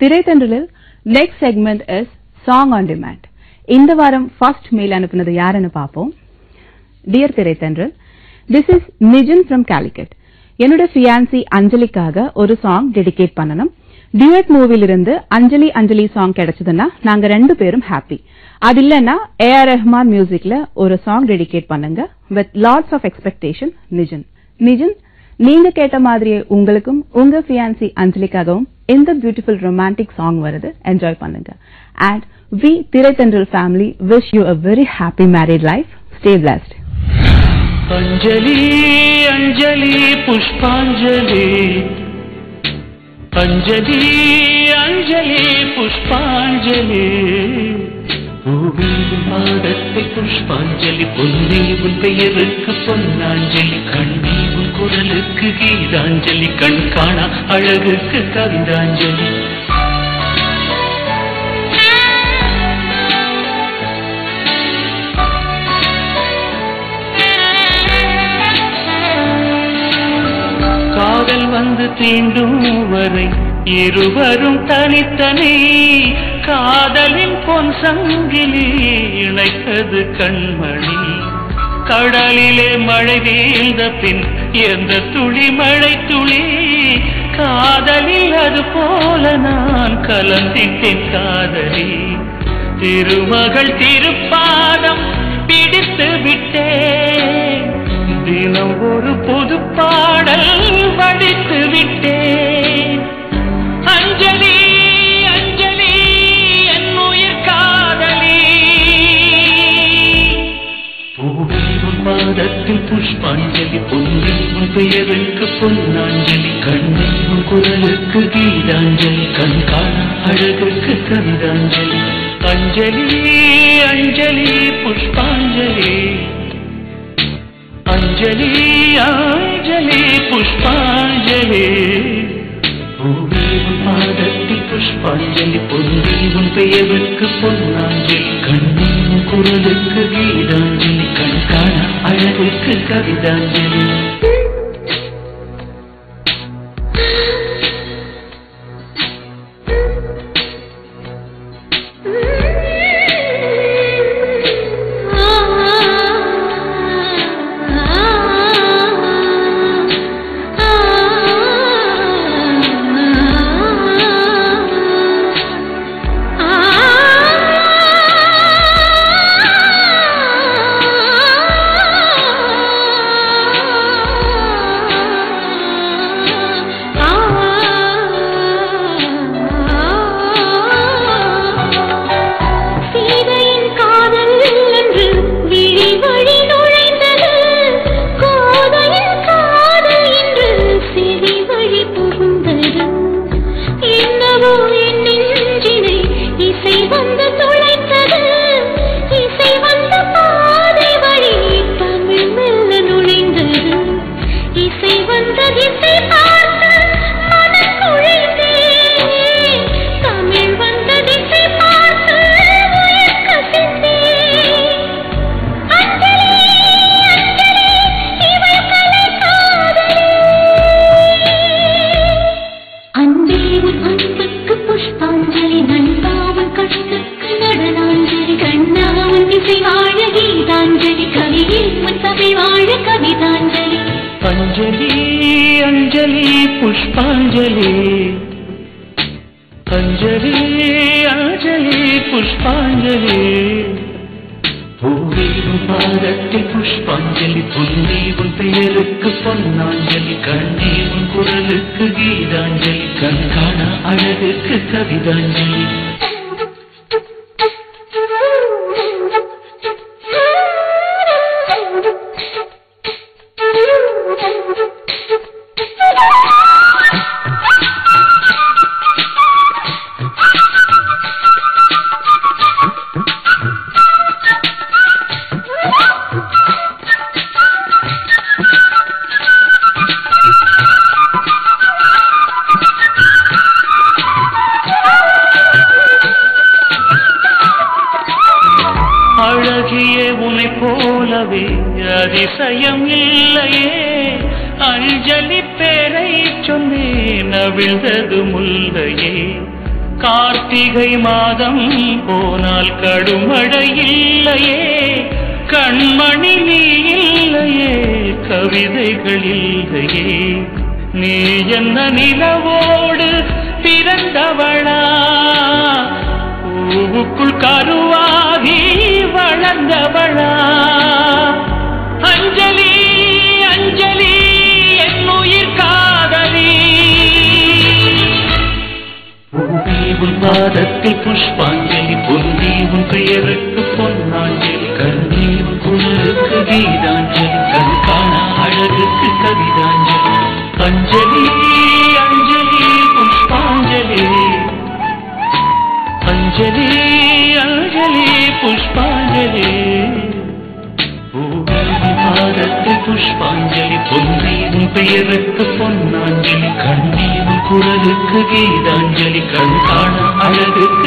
திரைத்தன்றலில் next segment is song on demand. இந்த வாரம் first mail அனுப்புனது யாருன்னு பாப்போம். Dear திரைத்தன்றல், this is Nijan from Calicut. என்னோட fiancee அஞ்சலிக்காக ஒரு song dedicate பண்ணனும். Duet மூவில இருந்து அஞ்சலி அஞ்சலி song கிடைச்சதுன்னா நாங்க ரெண்டு பேரும் happy. அது இல்லனா A.R. Rahman musicல ஒரு song dedicate பண்ணுங்க with lots of expectation. Nijan, நீங்க கேட்ட மாதிரியே உங்களுக்கும் உங்க fiancee அஞ்சலிக்காகவும் இந்த beautiful romantic song வருது, enjoy பண்ணுங்க. And we திரைத்தன்றல் family wish you a very happy married life. Stay blessed. Anjali Anjali पुष्पांजलि अंजलि अंजलि पुष्पांजलि பூவின் பாதத்தை புஷ்பாஞ்சலி பொன்னி உன் பெயருக்கு பொன்னாஞ்சலி கண்ணி உன் குரலுக்கு கீதாஞ்சலி கண் காணா அழகுக்கு கவிதாஞ்சலி காதல் வந்து தீண்டும் வரை இருவரும் தனித்தனி காதலின் பொன் சங்கிலி இணைத்தது கண்மணி கடலிலே மழை வீழ்ந்த பின் எந்த துளி மழை துளி காதலில் அது போல நான் கலந்திட்டேன் காதலி திருமகள் திருப்பாதம் பிடித்து விட்டேன் தினம் ஒரு புது பாடல் வடித்து விட்டேன் அஞ்சலி அஞ்சலி என் உயிர் காதலி பூவில் உன் பாதத்தில் புஷ்பாஞ்சலி பொன்னில் உன் பெயருக்கு பொன்னாஞ்சலி கண்ணில் உன் குரலுக்கு கீதாஞ்சலி கண் காண அழகுக்கு கவிதாஞ்சலி அஞ்சலி அஞ்சலி புஷ்பாஞ்சலி अंजलि अंजलि पुष्पांजलि பூவி உன் பாதத்தில் புஷ்பாஞ்சலி பொன்னி உன் பெயருக்கு பொன்னாஞ்சலி கண்ணி உன் குரலுக்கு கீதாஞ்சலி கண் காண அழகுக்கு கவிதாஞ்சலி அதிசயம் இல்லையே அஞ்சலி பேரை சொன்னேன் அவிழ்ந்தது முல்லையே கார்த்திகை மாதம் போனால் கடுமழை இல்லையே, கண்மணி நீ இல்லையே, கவிதைகள் இல்லையே. நீ என்ன நிலவோடு பிறந்தவளா, பூவுக்குள் கருவாகி வளர்ந்தவளா? அஞ்சலி அஞ்சலி என் உயிர் காதலி. பூவே உன் பாதத்தில் புஷ்பாஞ்சலி, பொன்னி உன் பெயருக்கு பொன்னாஞ்சலி, கண்ணி உன் குரலுக்கு கீதாஞ்சலி, கண் காண அழகுக்கு கவிதாஞ்சலி. அஞ்சலி அஞ்சலி புஷ்பாஞ்சலி, அஞ்சலி அஞ்சலி புஷ்பாஞ்சலி. பூவே உன் பாதத்தில் புஷ்பாஞ்சலி, பொன்னி உன் பெயருக்கு பொன்னாஞ்சலி, கண்ணி உன் குரலுக்கு கீதாஞ்சலி, கண் காண அழகுக்கு